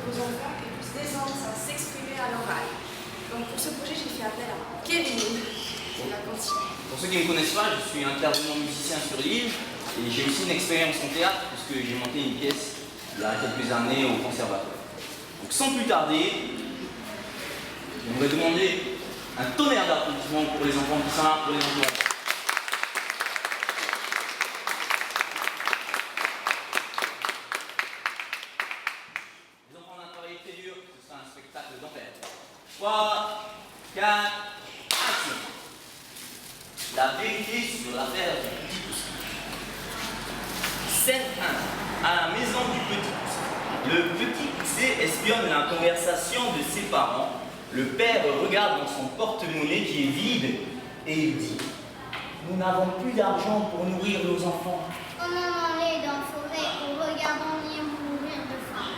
vos enfants aient plus d'aisance à s'exprimer à l'oral. Donc pour ce projet, j'ai fait appel à Kevin de la cantine. Pour ceux qui ne me connaissent pas, je suis intervenant musicien sur l'île et j'ai aussi une expérience en théâtre puisque j'ai monté une pièce il y a quelques années au conservatoire. Donc sans plus tarder, j'aimerais demander un tonnerre d'applaudissements pour les enfants qui sont là, pour les enfants. Les enfants, on a travaillé très dur, ce sera un spectacle d'enfer. 3, 4, action. La vérité sur l'affaire du petit poussin. Scène 1. À la maison du petit poussin. Le petit poussé espionne la conversation de ses parents. Le père regarde dans son porte-monnaie qui est vide et il dit: nous n'avons plus d'argent pour nourrir nos enfants. On en allait dans la forêt en regardant les mourir de faim.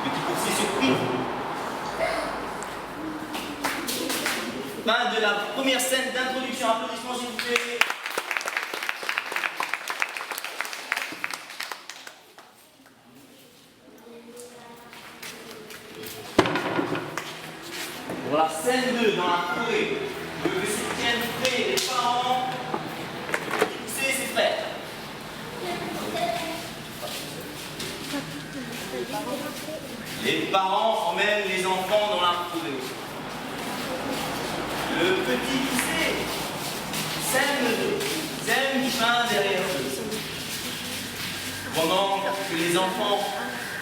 Le petit poussé surpris. Fin de la première scène d'introduction. Applaudissements s'il vous plaît. Pour la scène 2 dans la forêt, je veux que se tiennent prêts les parents, c'est ses frères. Les parents emmènent les enfants dans la forêt. Le petit poussé sème du pain derrière eux. Pendant que les enfants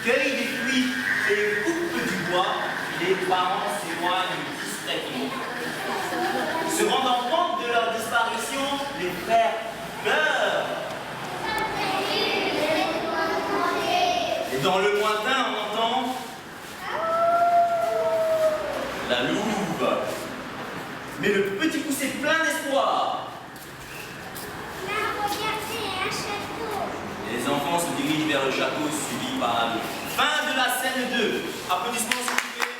cueillent des fruits et coupent du bois, les parents s'éloignent discrètement. Se rendant compte de leur disparition, les frères pleurent. Et dans le lointain, on entend la louve. Mais le petit poussé plein d'espoir. Là, regardez, un château. Les enfants se dirigent vers le château suivi par la louve. Fin de la scène 2. Applaudissements s'il vous plaît.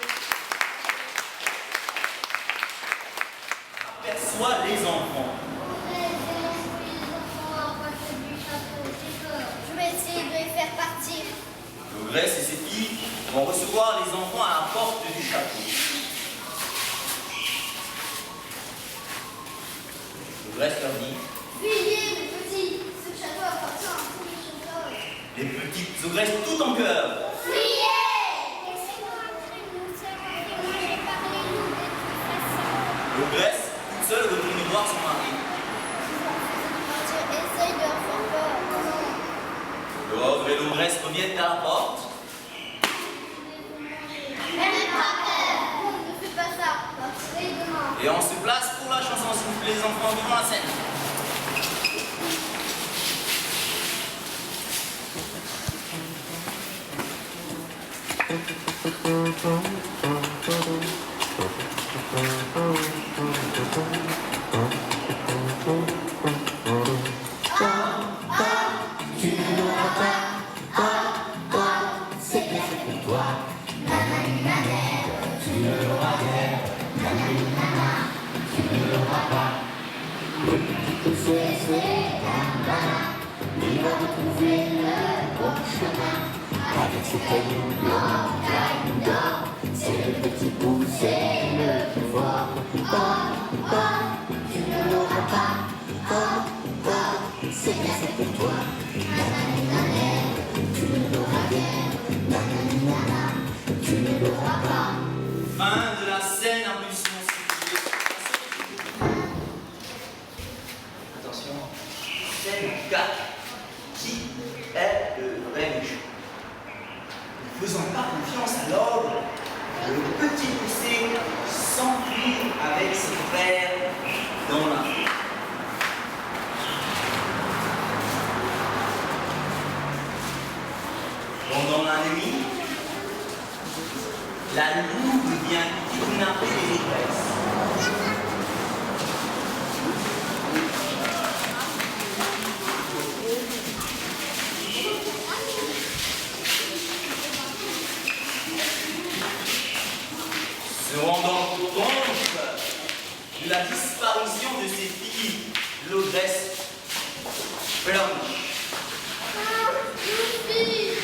Aperçoit les enfants. Je vais essayer de les faire partir. L'ogresse et ses filles vont recevoir les enfants à la porte du château. L'ogresse leur dit: Fuyez, les petits, ce château appartient à tous les chasseurs. les petites ogresses tout en cœur. Fuyez! Laissez-nous entrer, nous sommes témoignés par les loups de toute façon. L'ogresse, toute seule, retourne voir son mari. Essaye de leur faire peur. L'ogre et l'ogresse reviennent à la porte. N'aie pas peur. Ne fais pas ça. Partirez demain. Et on se place pour la chanson, s'il vous plaît, les enfants, devant la scène. Il va retrouver le bon chemin avec ses cailloux blancs, cailloux d'or. C'est le petit poussé le plus fort. Oh, oh, tu ne l'auras pas. Oh, oh, c'est bien fait pour toi. Nanani, nanana, tu ne l'auras guère. Nanani, nanana, tu ne l'auras pas. Fin de la scène, applaudissements s'il vous plaît. Attention, scène 4. Qui est le vrai méchant? Ne faisant pas confiance à l'ogre, le petit poussé s'enfuit avec ses frères dans la forêt. Pendant la nuit, la louve vient kidnapper les ogresses. Se rendant compte de la disparition de ses filles, l'ogresse pleure. Luffy!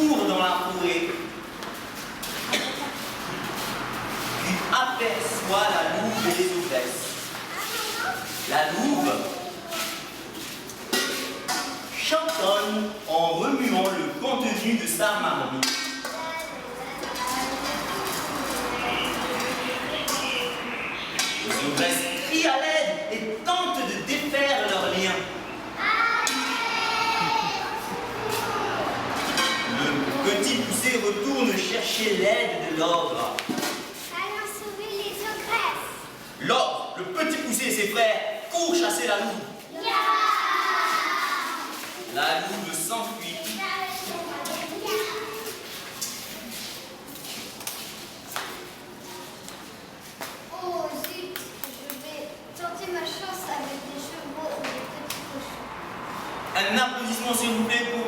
tour dans la forêt, puis aperçoit la louve et les auvresses. La louve chantonne en remuant le contenu de sa marmite. Les auvresses crient à l'aide et tentent de défaire leurs liens. Le petit poussé retourne chercher l'aide de l'ogre. Allons sauver les ogresses. L'ogre, le petit poussé et ses frères courent chasser la louve. La louve s'enfuit. Oh zut, je vais tenter ma chance avec des chevaux ou des petits cochons. Un applaudissement s'il vous plaît pour